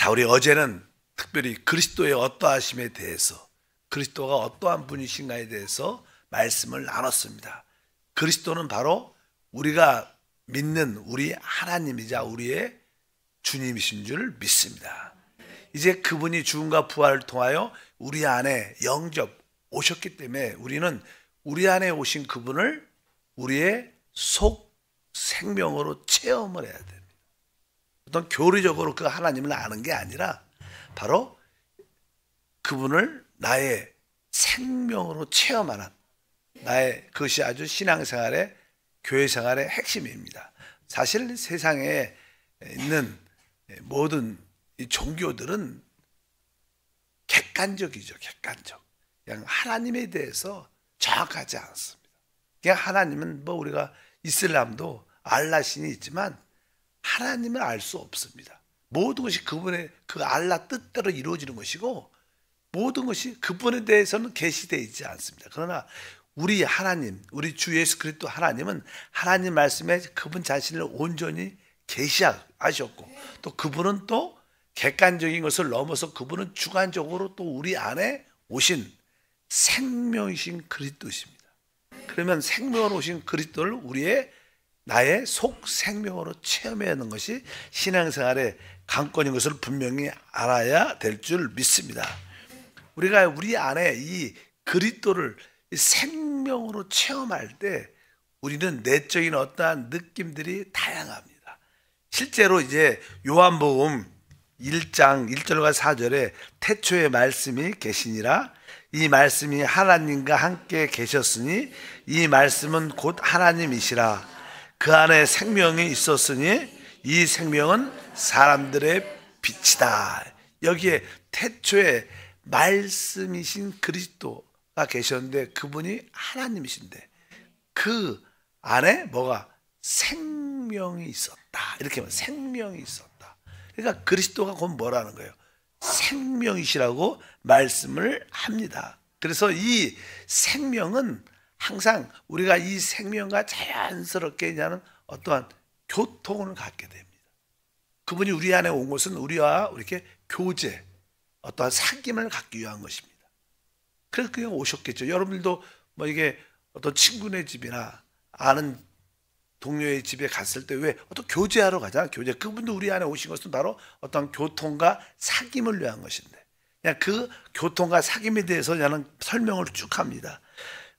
자, 우리 어제는 특별히 그리스도의 어떠하심에 대해서, 그리스도가 어떠한 분이신가에 대해서 말씀을 나눴습니다. 그리스도는 바로 우리가 믿는 우리 하나님이자 우리의 주님이신 줄 믿습니다. 이제 그분이 죽음과 부활을 통하여 우리 안에 영접 오셨기 때문에 우리는 우리 안에 오신 그분을 우리의 속 생명으로 체험을 해야 됩니다. 어떤 교리적으로 그 하나님을 아는 게 아니라 바로 그분을 나의 생명으로 체험하는 나의 그것이 아주 신앙생활의 교회생활의 핵심입니다. 사실 세상에 있는 모든 이 종교들은 객관적이죠. 객관적. 그냥 하나님에 대해서 정확하지 않습니다. 그냥 하나님은 뭐 우리가 이슬람도 알라 신이 있지만 하나님을 알 수 없습니다. 모든 것이 그분의 그 알라 뜻대로 이루어지는 것이고 모든 것이 그분에 대해서는 계시되어 있지 않습니다. 그러나 우리 하나님, 우리 주 예수 그리스도 하나님은 하나님 말씀에 그분 자신을 온전히 계시하셨고 또 그분은 또 객관적인 것을 넘어서 그분은 주관적으로 또 우리 안에 오신 생명이신 그리스도십니다. 그러면 생명으로 오신 그리스도를 우리의 나의 속 생명으로 체험해야 하는 것이 신앙생활의 관건인 것을 분명히 알아야 될 줄 믿습니다. 우리가 우리 안에 이 그리스도를 생명으로 체험할 때 우리는 내적인 어떠한 느낌들이 다양합니다. 실제로 이제 요한복음 1장 1절과 4절에 태초에 말씀이 계시니라 이 말씀이 하나님과 함께 계셨으니 이 말씀은 곧 하나님이시라 그 안에 생명이 있었으니 이 생명은 사람들의 빛이다. 여기에 태초에 말씀이신 그리스도가 계셨는데 그분이 하나님이신데 그 안에 뭐가 생명이 있었다. 이렇게 하면 생명이 있었다. 그러니까 그리스도가 곧 뭐라는 거예요? 생명이시라고 말씀을 합니다. 그래서 이 생명은 항상 우리가 이 생명과 자연스럽게 하는 어떠한 교통을 갖게 됩니다. 그분이 우리 안에 온 것은 우리와 이렇게 교제, 어떠한 사귐을 갖기 위한 것입니다. 그래서 그냥 오셨겠죠. 여러분들도 뭐 이게 어떤 친구네 집이나 아는 동료의 집에 갔을 때 왜 어떤 교제하러 가잖아. 교제. 그분도 우리 안에 오신 것은 바로 어떤 교통과 사귐을 위한 것인데 그냥 그 교통과 사귐에 대해서 나는 설명을 쭉 합니다.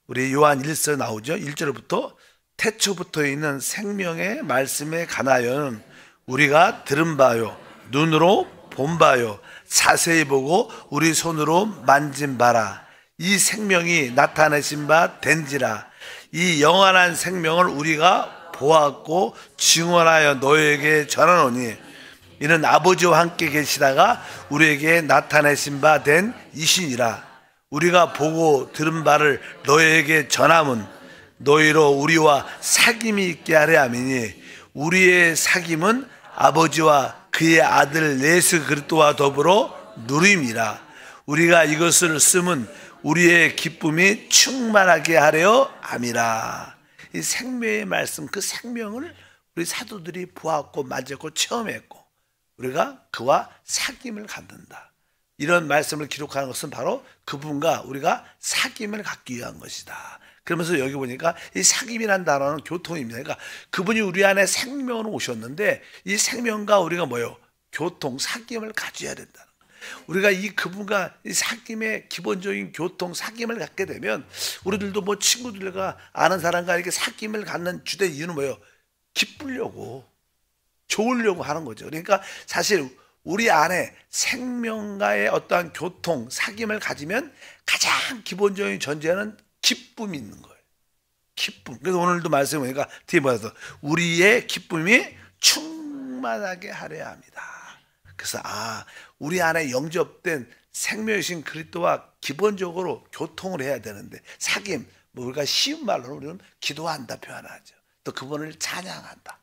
우리 요한 1서 나오죠. 1절부터 태초부터 있는 생명의 말씀에 관하여는 우리가 들은 바요 눈으로 본 바요 자세히 보고 우리 손으로 만진 바라 이 생명이 나타내신 바 된지라 이 영원한 생명을 우리가 보았고 증언하여 너에게 전하노니 이는 아버지와 함께 계시다가 우리에게 나타내신 바 된 이신이라 우리가 보고 들은 바를 너에게 전함은 너희로 우리와 사귐이 있게 하려 함이니 우리의 사귐은 아버지와 그의 아들 예수 그리스도와 더불어 누림이라 우리가 이것을 쓰면 우리의 기쁨이 충만하게 하려 함이라. 이 생명의 말씀 그 생명을 우리 사도들이 보았고 만졌고 체험했고 우리가 그와 사귐을 갖는다. 이런 말씀을 기록하는 것은 바로 그분과 우리가 사귐을 갖기 위한 것이다. 그러면서 여기 보니까 이 사귐이라는 단어는 교통입니다. 그러니까 그분이 우리 안에 생명으로 오셨는데 이 생명과 우리가 뭐요? 교통, 사귐을 가져야 된다는 거예요. 우리가 이 그분과 이 사귐의 기본적인 교통, 사귐을 갖게 되면 우리들도 뭐 친구들과 아는 사람과 이렇게 사귐을 갖는 주된 이유는 뭐예요? 기쁘려고, 좋으려고 하는 거죠. 그러니까 사실 우리 안에 생명과의 어떠한 교통, 사귐을 가지면 가장 기본적인 전제는 기쁨이 있는 거예요. 기쁨. 그래서 오늘도 말씀해 보니까 뒤에 보셔서 우리의 기쁨이 충만하게 하려 합니다. 그래서 우리 안에 영접된 생명이신 그리스도와 기본적으로 교통을 해야 되는데 사귐, 뭐 우리가 쉬운 말로 우리는 기도한다 표현하죠. 또 그분을 찬양한다.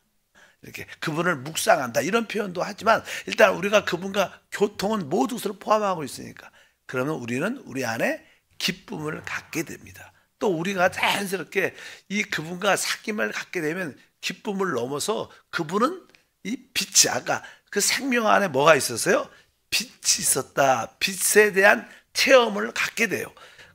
이렇게 그분을 묵상한다 이런 표현도 하지만 일단 우리가 그분과 교통은 모든 것을 포함하고 있으니까 그러면 우리는 우리 안에 기쁨을 갖게 됩니다. 또 우리가 자연스럽게 이 그분과 사귐을 갖게 되면 기쁨을 넘어서 그분은 이 빛이 아까 그 생명 안에 뭐가 있었어요? 빛이 있었다. 빛에 대한 체험을 갖게 돼요.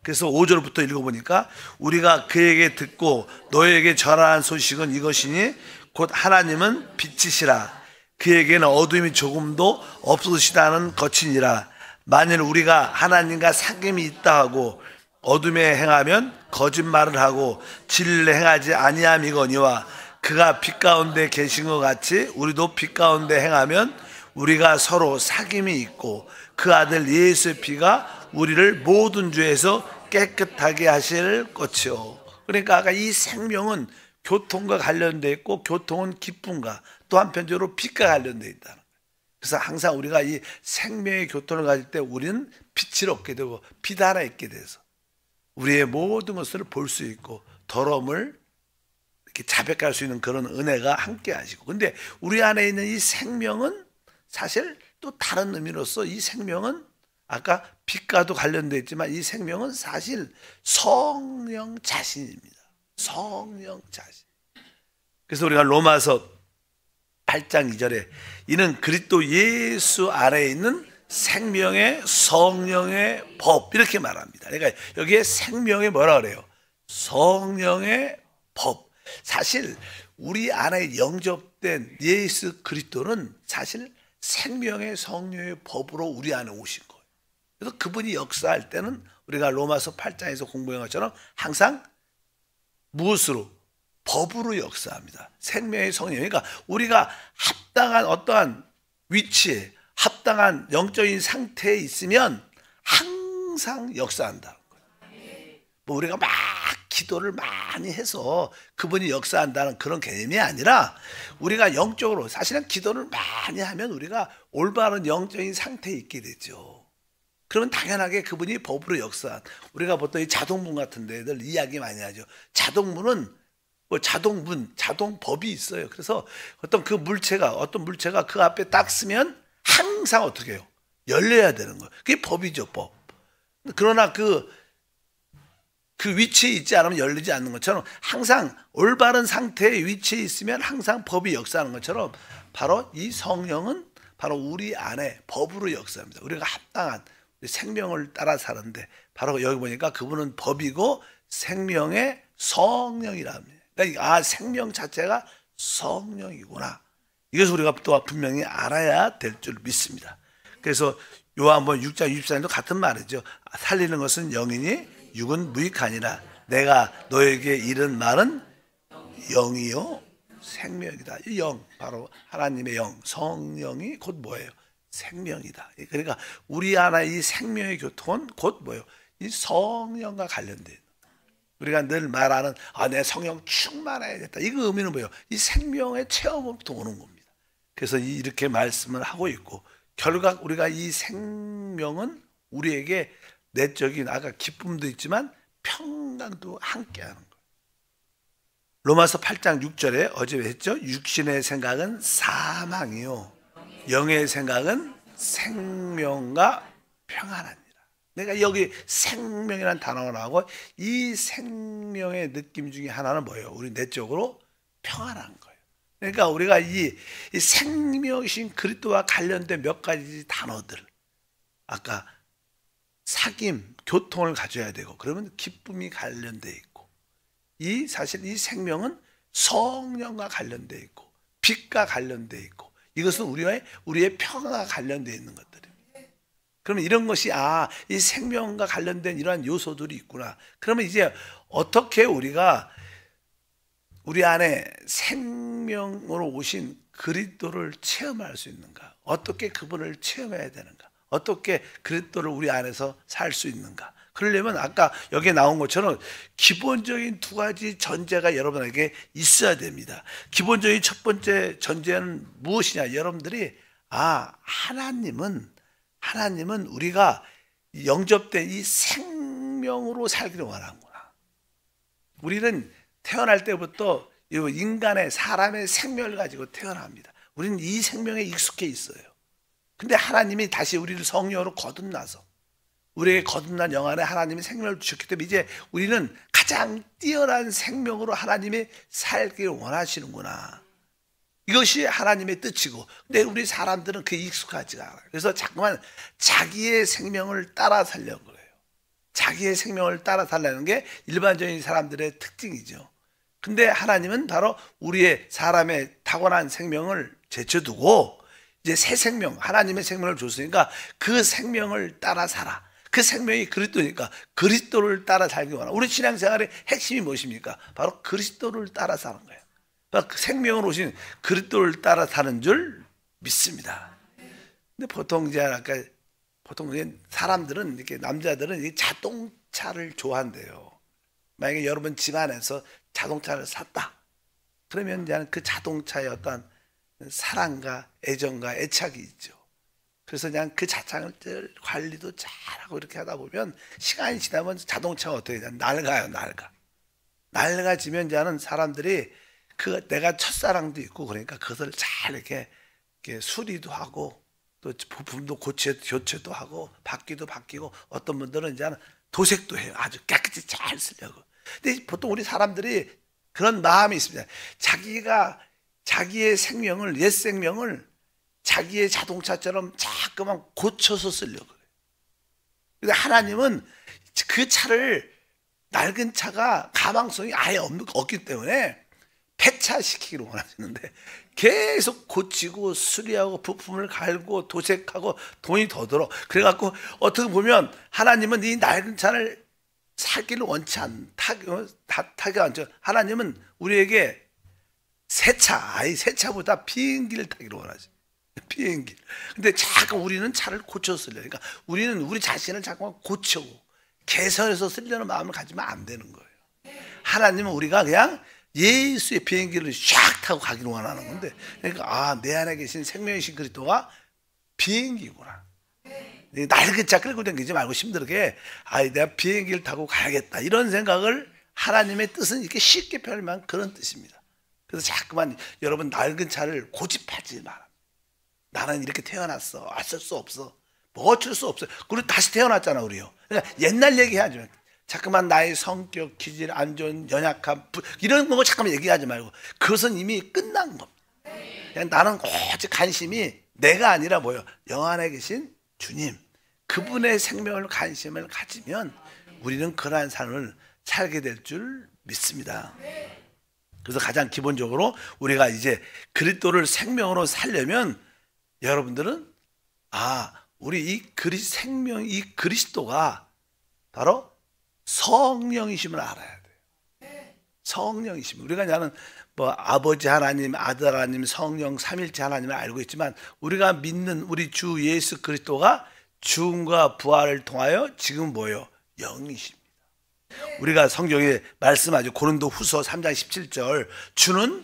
그래서 5절부터 읽어보니까 우리가 그에게 듣고 너에게 전한 소식은 이것이니 곧 하나님은 빛이시라. 그에게는 어둠이 조금도 없으시다는 것이니라. 만일 우리가 하나님과 사귐이 있다 하고 어둠에 행하면 거짓말을 하고 진리를 행하지 아니함이거니와 그가 빛 가운데 계신 것 같이 우리도 빛 가운데 행하면 우리가 서로 사귐이 있고 그 아들 예수의 피가 우리를 모든 죄에서 깨끗하게 하실 것이요. 그러니까 아까 이 생명은 교통과 관련되어 있고 교통은 기쁨과 또 한편적으로 빛과 관련되어 있다는 거예요. 그래서 항상 우리가 이 생명의 교통을 가질 때 우리는 빛을 얻게 되고 빛 하나 있게 돼서 우리의 모든 것을 볼 수 있고 더러움을 이렇게 자백할 수 있는 그런 은혜가 함께 하시고, 근데 우리 안에 있는 이 생명은 사실 또 다른 의미로서 이 생명은 아까 빛과도 관련되어 있지만 이 생명은 사실 성령 자신입니다. 성령 자신. 그래서 우리가 로마서 8장 2절에 이는 그리스도 예수 안에 있는 생명의 성령의 법 이렇게 말합니다. 그러니까 여기에 생명의 뭐라 그래요? 성령의 법. 사실 우리 안에 영접된 예수 그리스도는 사실 생명의 성령의 법으로 우리 안에 오신 거예요. 그래서 그분이 역사할 때는 우리가 로마서 8장에서 공부한 것처럼 항상 무엇으로? 법으로 역사합니다. 생명의 성령. 그러니까 우리가 합당한 어떠한 위치에 합당한 영적인 상태에 있으면 항상 역사한다는 거예요. 뭐 우리가 막 기도를 많이 해서 그분이 역사한다는 그런 개념이 아니라 우리가 영적으로 사실은 기도를 많이 하면 우리가 올바른 영적인 상태에 있게 되죠. 그러면 당연하게 그분이 법으로 역사한, 우리가 보통 이 자동문 같은 데들 이야기 많이 하죠. 자동문은 뭐 자동문, 자동법이 있어요. 그래서 어떤 물체가 그 앞에 딱 쓰면 항상 어떻게 해요? 열려야 되는 거예요. 그게 법이죠, 법. 그러나 그 위치에 있지 않으면 열리지 않는 것처럼 항상 올바른 상태의 위치에 있으면 항상 법이 역사하는 것처럼 바로 이 성령은 바로 우리 안에 법으로 역사합니다. 우리가 합당한 생명을 따라 사는데 바로 여기 보니까 그분은 법이고 생명의 성령이랍니다. 그러니까 생명 자체가 성령이구나. 이것을 우리가 또 분명히 알아야 될 줄 믿습니다. 그래서 요한복음 6장 64절도 같은 말이죠. 살리는 것은 영이니 육은 무익하니라. 내가 너에게 이른 말은 영이요 생명이다. 이 영, 바로 하나님의 영, 성령이 곧 뭐예요? 생명이다. 그러니까 우리 안에 이 생명의 교통은 곧 뭐예요? 이 성령과 관련된. 우리가 늘 말하는 내 성령 충만해야겠다. 이거 의미는 뭐예요? 이 생명의 체험으로부터 오는 겁니다. 그래서 이렇게 말씀을 하고 있고 결국 우리가 이 생명은 우리에게 내적인 아까 기쁨도 있지만 평강도 함께하는 거예요. 로마서 8장 6절에 어제 했죠? 육신의 생각은 사망이요 영의 생각은 생명과 평안하니라. 내가 여기 생명이라는 단어가 나오고 이 생명의 느낌 중에 하나는 뭐예요? 우리 내적으로 평안한 거예요. 그러니까 우리가 이 생명이신 그리스도와 관련된 몇 가지 단어들, 아까 사귐, 교통을 가져야 되고 그러면 기쁨이 관련돼 있고 사실 이 생명은 성령과 관련돼 있고 빛과 관련돼 있고 이것은 우리의 평화가 관련돼 있는 것들입니다. 그러면 이런 것이 이 생명과 관련된 이러한 요소들이 있구나. 그러면 이제 어떻게 우리가 우리 안에 생명으로 오신 그리스도를 체험할 수 있는가? 어떻게 그분을 체험해야 되는가? 어떻게 그리스도를 우리 안에서 살 수 있는가? 그러려면 아까 여기에 나온 것처럼 기본적인 두 가지 전제가 여러분에게 있어야 됩니다. 기본적인 첫 번째 전제는 무엇이냐? 여러분들이 하나님은 우리가 영접된 이 생명으로 살기를 원하는구나. 우리는 태어날 때부터 인간의 사람의 생명을 가지고 태어납니다. 우리는 이 생명에 익숙해 있어요. 근데 하나님이 다시 우리를 성령으로 거듭나서 우리에게 거듭난 영 안에 하나님이 생명을 주셨기 때문에 이제 우리는 가장 뛰어난 생명으로 하나님이 살기를 원하시는구나. 이것이 하나님의 뜻이고, 근데 우리 사람들은 그게 익숙하지가 않아요. 그래서 자꾸만 자기의 생명을 따라 살려고 그래요. 자기의 생명을 따라 살려는 게 일반적인 사람들의 특징이죠. 근데 하나님은 바로 우리의 사람의 타고난 생명을 제쳐두고 이제 새 생명, 하나님의 생명을 줬으니까 그 생명을 따라 살아. 그 생명이 그리스도니까 그리스도를 따라 살기 원하는, 우리 신앙생활의 핵심이 무엇입니까? 바로 그리스도를 따라 사는 거예요. 그 생명으로 오신 그리스도를 따라 사는 줄 믿습니다. 근데 보통 이제 아까 보통 사람들은 이렇게 남자들은 이 자동차를 좋아한대요. 만약에 여러분 집 안에서 자동차를 샀다. 그러면 이제 그 자동차에 어떤 사랑과 애정과 애착이 있죠. 그래서 그냥 그 자동차를 관리도 잘하고 이렇게 하다 보면 시간이 지나면 자동차가 어떻게 되냐, 낡아요, 낡아. 낡아지면 이제는 사람들이 그 내가 첫사랑도 있고 그러니까 그것을 잘 이렇게 수리도 하고 또 부품도 교체도 하고 바뀌고 어떤 분들은 이제는 도색도 해요. 아주 깨끗이 잘 쓰려고. 근데 보통 우리 사람들이 그런 마음이 있습니다. 자기가 자기의 생명을, 옛 생명을 자기의 자동차처럼 자꾸만 고쳐서 쓰려고 그래요. 근데 하나님은 그 차를, 낡은 차가 가망성이 아예 없기 때문에 폐차시키기를 원하시는데 계속 고치고 수리하고 부품을 갈고 도색하고 돈이 더 들어. 그래갖고 어떻게 보면 하나님은 이 낡은 차를 사기를 원치 타기 않죠. 하나님은 우리에게 새 차보다 비행기를 타기를 원하죠. 비행기. 근데 자꾸 우리는 차를 고쳐 쓰려고. 그러니까 우리는 우리 자신을 자꾸 고치고 개선해서 쓰려는 마음을 가지면 안 되는 거예요. 하나님은 우리가 그냥 예수의 비행기를 샥 타고 가기를 원하는 건데, 그러니까 내 안에 계신 생명이신 그리스도가 비행기구나. 낡은 차 끌고 다니지 말고 힘들게 내가 비행기를 타고 가야겠다, 이런 생각을, 하나님의 뜻은 이렇게 쉽게 표현하면 그런 뜻입니다. 그래서 자꾸만 여러분 낡은 차를 고집하지 마라. 나는 이렇게 태어났어, 어쩔 수 없어, 뭐 어쩔 수 없어. 그리고 다시 태어났잖아 우리요. 그러니까 옛날 얘기하지. 자꾸만 나의 성격, 기질, 안 좋은 연약함, 이런 거 자꾸만 얘기하지 말고, 그것은 이미 끝난 겁니다. 그냥 나는 오직 관심이 내가 아니라 뭐예요? 영 안에 계신 주님, 그분의 생명을 관심을 가지면 우리는 그러한 삶을 살게 될 줄 믿습니다. 그래서 가장 기본적으로 우리가 이제 그리스도를 생명으로 살려면 여러분들은 우리 이 그리스도가 바로 성령이심을 알아야 돼요. 성령이심. 우리가 나는 뭐 아버지 하나님, 아들 하나님, 성령 삼일체 하나님을 알고 있지만, 우리가 믿는 우리 주 예수 그리스도가 죽음과 부활을 통하여 지금 뭐예요? 영이십니다. 우리가 성경에 말씀하죠. 고린도후서 3장 17절, 주는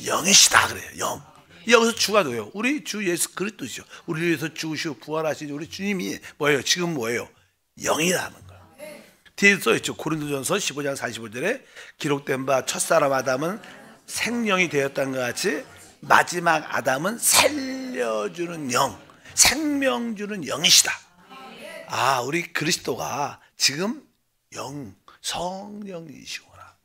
영이시다 그래요. 영. 여기서 주가 돼요. 우리 주 예수 그리스도시죠. 우리 위해서 죽으시고 부활하신 우리 주님이 뭐예요? 지금 뭐예요? 영이라는 거예요. 뒤에 써있죠. 고린도전서 15장 45절에 기록된 바 첫사람 아담은 생명이 되었다는 것 같이 마지막 아담은 살려주는 영, 생명 주는 영이시다. 우리 그리스도가 지금 성령이시구나.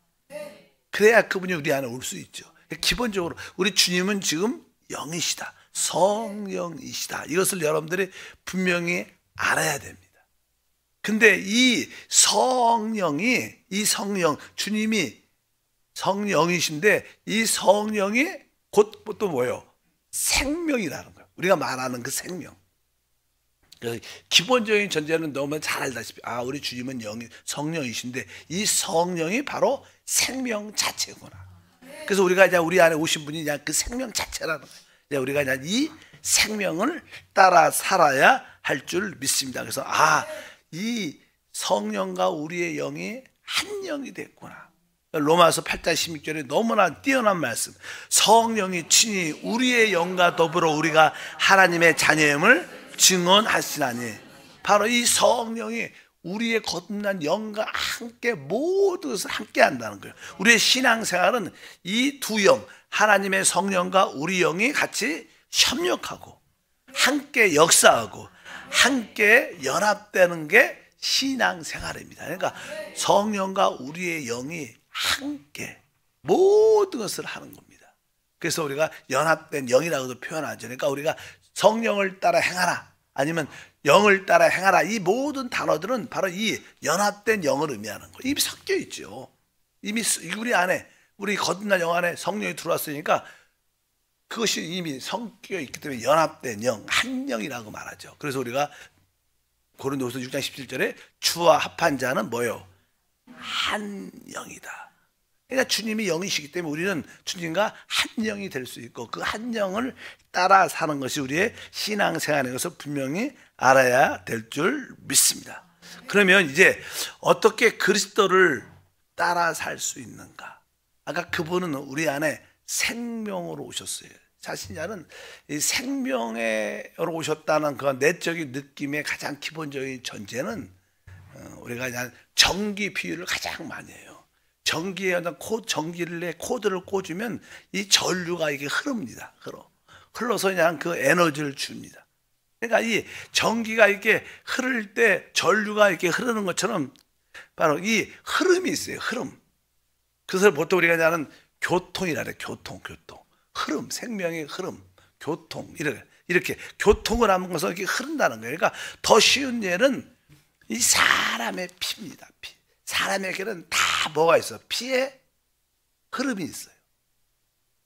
그래야 그분이 우리 안에 올 수 있죠. 기본적으로 우리 주님은 지금 영이시다, 성령이시다. 이것을 여러분들이 분명히 알아야 됩니다. 근데 이 성령이, 주님이 성령이신데, 이 성령이 곧 또 뭐예요? 생명이라는 거예요. 우리가 말하는 그 생명. 그래서 기본적인 전제는 너무 잘 알다시피 우리 주님은 성령이신데, 이 성령이 바로 생명 자체구나. 그래서 우리가 이제 우리 안에 오신 분이 그냥 그 생명 자체라는 거예요. 이제 우리가 그냥 이 생명을 따라 살아야 할 줄 믿습니다. 그래서 이 성령과 우리의 영이 한 영이 됐구나. 로마서 8장 16절에 너무나 뛰어난 말씀. 성령이 친히 우리의 영과 더불어 우리가 하나님의 자녀임을 증언하시나니. 바로 이 성령이 우리의 거듭난 영과 함께 모든 것을 함께 한다는 거예요. 우리의 신앙생활은 이 두 영, 하나님의 성령과 우리 영이 같이 협력하고 함께 역사하고 함께 연합되는 게 신앙생활입니다. 그러니까 성령과 우리의 영이 함께 모든 것을 하는 겁니다. 그래서 우리가 연합된 영이라고도 표현하죠. 그러니까 우리가 성령을 따라 행하라, 아니면 영을 따라 행하라, 이 모든 단어들은 바로 이 연합된 영을 의미하는 거예요. 이미 섞여 있죠. 이미 우리 안에, 우리 거듭난 영 안에 성령이 들어왔으니까 그것이 이미 섞여 있기 때문에 연합된 영, 한 영이라고 말하죠. 그래서 우리가 고린도후서 6장 17절에 주와 합한 자는 뭐예요? 한 영이다. 그러니까 주님이 영이시기 때문에 우리는 주님과 한 영이 될 수 있고, 그 한 영을 따라 사는 것이 우리의 신앙생활인 것을 분명히 알아야 될 줄 믿습니다. 그러면 이제 어떻게 그리스도를 따라 살 수 있는가? 아까 그분은 우리 안에 생명으로 오셨어요. 자신이라는 이 생명으로 오셨다는 그 내적인 느낌의 가장 기본적인 전제는 우리가 그냥 전기 비유를 가장 많이 해요. 전기에 어떤 코드를 꽂으면 이 전류가 이게 흐릅니다. 흘러서 그냥 그 에너지를 줍니다. 그러니까 이 전기가 이렇게 흐를 때 전류가 이렇게 흐르는 것처럼 바로 이 흐름이 있어요. 흐름. 그래서 보통 우리가 하는 교통이라 그래요. 교통. 흐름, 생명의 흐름, 교통. 이렇게 교통을 하는 것은 이렇게 흐른다는 거예요. 그러니까 더 쉬운 예는 이 사람의 피입니다. 피. 사람에게는 다 뭐가 있어? 피에 흐름이 있어요.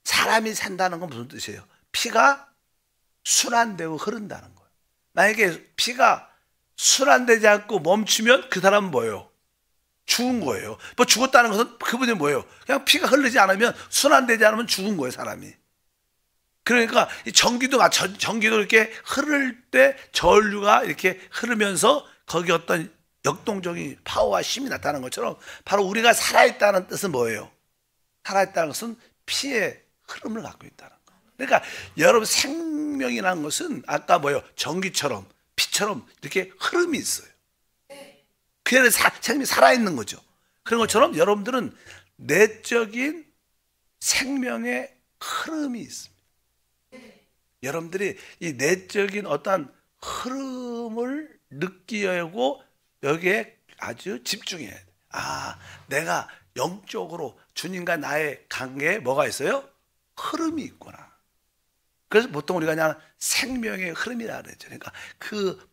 사람이 산다는 건 무슨 뜻이에요? 피가 순환되고 흐른다는 거예요. 만약에 피가 순환되지 않고 멈추면 그 사람은 뭐예요? 죽은 거예요. 뭐 죽었다는 것은 그분이 뭐예요? 그냥 피가 흐르지 않으면, 순환되지 않으면 죽은 거예요, 사람이. 그러니까 이 전기도 이렇게 흐를 때 전류가 이렇게 흐르면서 거기 어떤 역동적인 파워와 힘이 나타나는 것처럼, 바로 우리가 살아있다는 뜻은 뭐예요? 살아있다는 것은 피의 흐름을 갖고 있다는 거예요. 그러니까 여러분 생명이라는 것은 아까 뭐예요? 전기처럼, 피처럼 이렇게 흐름이 있어요. 그래서 생명이 살아있는 거죠. 그런 것처럼 여러분들은 내적인 생명의 흐름이 있습니다. 여러분들이 이 내적인 어떤 흐름을 느끼려고 여기에 아주 집중해야 돼. 아, 내가 영적으로 주님과 나의 관계에 뭐가 있어요? 흐름이 있구나. 그래서 보통 우리가 그냥 생명의 흐름이라 그러죠. 그러니까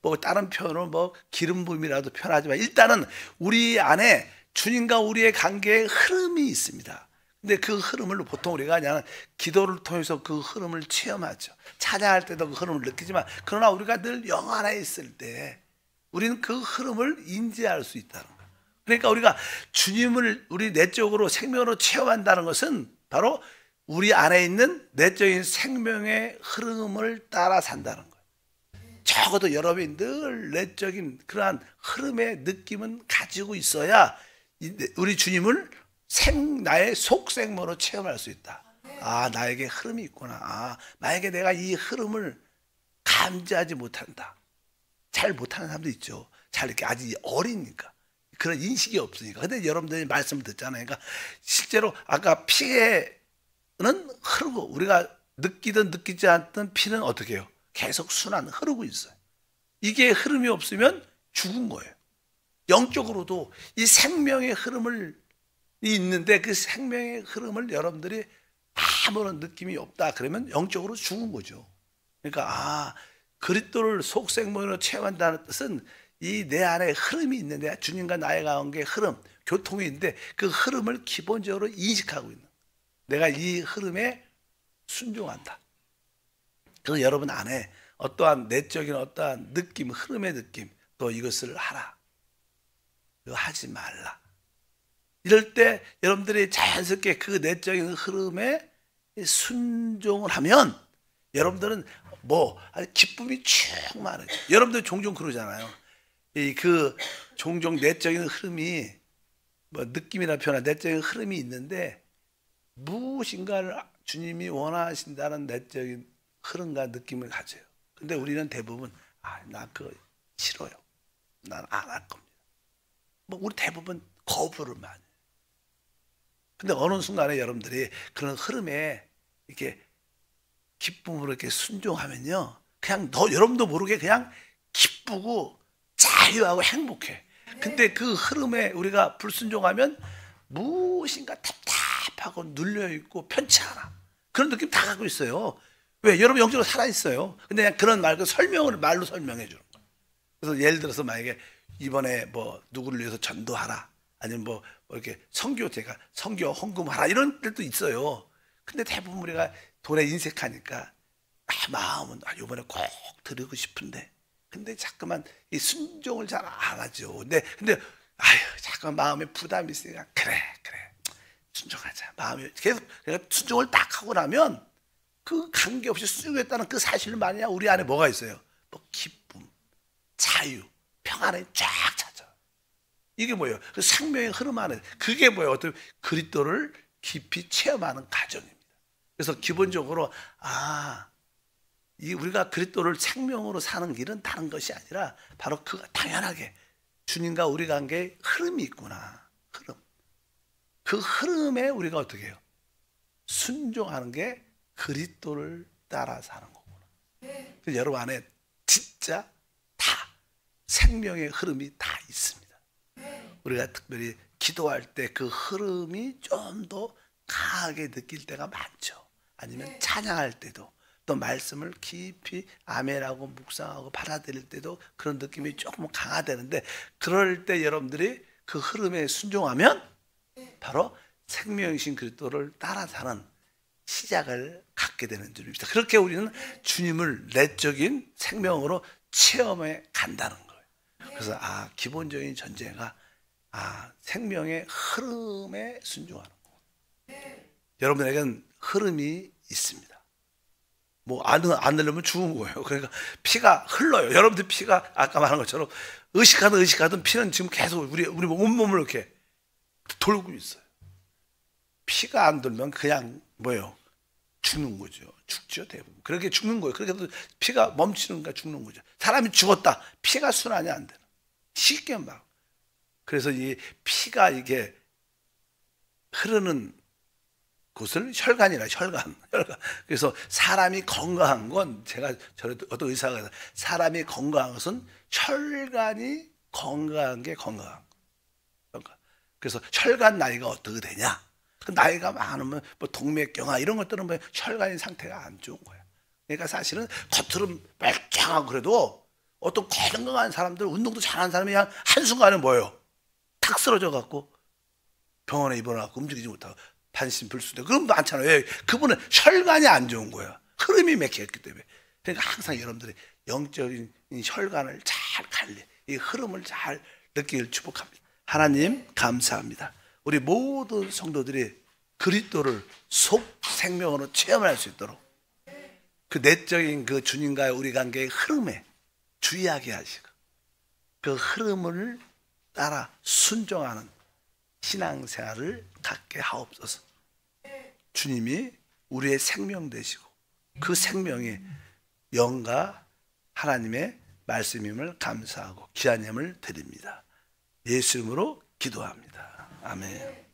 뭐 다른 표현은 기름 부음이라도 표현하지만, 일단은 우리 안에 주님과 우리의 관계에 흐름이 있습니다. 근데 그 흐름을 보통 우리가 그냥 기도를 통해서 그 흐름을 체험하죠. 찬양할 때도 그 흐름을 느끼지만, 그러나 우리가 늘 영 안에 있을 때 우리는 그 흐름을 인지할 수 있다는 거예요. 그러니까 우리가 주님을 우리 내적으로 생명으로 체험한다는 것은 바로 우리 안에 있는 내적인 생명의 흐름을 따라 산다는 거예요. 적어도 여러분이 늘 내적인 그러한 흐름의 느낌은 가지고 있어야 우리 주님을 나의 속생명으로 체험할 수 있다. 아, 나에게 흐름이 있구나. 아, 만약에 내가 이 흐름을 감지하지 못한다. 잘 못하는 사람도 있죠. 잘 이렇게 아직 어리니까. 그런 인식이 없으니까. 근데 여러분들이 말씀을 듣잖아요. 그러니까 실제로 아까 피에는 흐르고, 우리가 느끼든 느끼지 않든 피는 어떻게 해요? 계속 흐르고 있어요. 이게 흐름이 없으면 죽은 거예요. 영적으로도 이 생명의 흐름을 있는데, 그 생명의 흐름을 여러분들이 아무런 느낌이 없다 그러면 영적으로 죽은 거죠. 그러니까 그리스도를 속생명으로 체험한다는 뜻은 이 내 안에 흐름이 있는데, 주님과 나의 관계의 흐름, 교통이 있는데 그 흐름을 기본적으로 인식하고 있는, 내가 이 흐름에 순종한다. 그래서 여러분 안에 어떠한 내적인 어떠한 느낌, 흐름의 느낌, 또 이것을 하라, 이거 하지 말라, 이럴 때 여러분들이 자연스럽게 그 내적인 흐름에 순종을 하면 여러분들은 기쁨이 충만해요. 여러분들 종종 그러잖아요. 종종 내적인 흐름이 느낌이나 표현, 내적인 흐름이 있는데 무엇인가를 주님이 원하신다는 내적인 흐름과 느낌을 가져요. 근데 우리는 대부분 나 그거 싫어요. 난 안 할 겁니다. 우리 대부분 거부를 많이 해요. 근데 어느 순간에 여러분들이 그런 흐름에 이렇게 기쁨으로 이렇게 순종하면요, 그냥 여러분도 모르게 그냥 기쁘고 자유하고 행복해. 근데 그 흐름에 우리가 불순종하면 무엇인가 답답하고 눌려있고 편치 않아. 그런 느낌 다 갖고 있어요. 왜? 여러분 영적으로 살아있어요. 근데 그냥 그런 말로 설명해 주는 거예요. 그래서 예를 들어서 만약에 이번에 뭐 누구를 위해서 전도하라, 아니면 뭐 이렇게 선교 헌금하라, 이런 때도 있어요. 근데 대부분 우리가 돈에 인색하니까 마음은 이번에 꼭 드리고 싶은데, 근데 자꾸만 이 순종을 잘 안 하죠. 근데 자꾸만 마음에 부담이 있으니까 그래 순종하자. 마음이 계속 순종을 딱 하고 나면 그 관계없이 순종했다는 그 사실만이야 우리 안에 뭐가 있어요? 뭐 기쁨, 자유, 평안이 쫙 찾아. 이게 뭐예요? 그 생명의 흐름 안에, 그게 뭐예요? 어떤 그리스도를 깊이 체험하는 과정입니다. 그래서 기본적으로 우리가 그리스도를 생명으로 사는 길은 다른 것이 아니라 바로 그 당연하게 주님과 우리 관계에 흐름이 있구나. 그 흐름에 우리가 어떻게 해요? 순종하는 게 그리스도를 따라 사는 거구나. 그래서 여러분 안에 진짜 다 생명의 흐름이 다 있습니다. 우리가 특별히 기도할 때 그 흐름이 좀 더 강하게 느낄 때가 많죠. 아니면 찬양할 때도, 또 말씀을 깊이 아멘하고 묵상하고 받아들일 때도 그런 느낌이 조금 강화되는데, 그럴 때 여러분들이 그 흐름에 순종하면 바로 생명이신 그리스도를 따라 사는 시작을 갖게 되는 줄입니다. 그렇게 우리는 주님을 내적인 생명으로 체험해 간다는 거예요. 그래서 기본적인 전제가 생명의 흐름에 순종하는 거예요. 여러분에게는 흐름이 있습니다. 뭐 안 흐르면 죽은 거예요. 그러니까 피가 흘러요. 여러분들 피가 아까 말한 것처럼 의식하든 피는 지금 계속 우리 온몸을 이렇게 돌고 있어요. 피가 안 돌면 그냥 뭐예요? 죽는 거죠. 죽죠, 대부분. 그렇게 죽는 거예요. 그렇게 해서 피가 멈추는가 죽는 거죠. 사람이 죽었다, 피가 순환이 안 되는. 쉽게 막. 그래서 이 피가 이게 흐르는 곳을 혈관이라, 혈관. 그래서 사람이 건강한 건, 어떤 의사가 사람이 건강한 것은 혈관이 건강한 게 건강한 거예요. 그래서 혈관 나이가 어떻게 되냐? 그 나이가 많으면 뭐 동맥경화 이런 것들은 뭐 혈관 상태가 안 좋은 거야. 그러니까 사실은 겉으로 멀쩡하고 그래도 어떤 건강한 사람들, 운동도 잘하는 사람이 그냥 한순간에 뭐예요? 탁 쓰러져 갖고 병원에 입원해갖고 움직이지 못하고 반신불수돼. 그런 거 많잖아요. 왜? 그분은 혈관이 안 좋은 거야. 흐름이 맥혔기 때문에. 그러니까 항상 여러분들이 영적인 혈관을 잘 관리, 이 흐름을 잘 느끼길 축복합니다. 하나님 감사합니다. 우리 모든 성도들이 그리스도를 속 생명으로 체험할 수 있도록 그 내적인 그 주님과의 우리 관계의 흐름에 주의하게 하시고, 그 흐름을 따라 순종하는 신앙생활을 갖게 하옵소서. 주님이 우리의 생명 되시고 그 생명이 영과 하나님의 말씀임을 감사하고 귀한 예물 드립니다. 예수 이름으로 기도합니다. 아멘.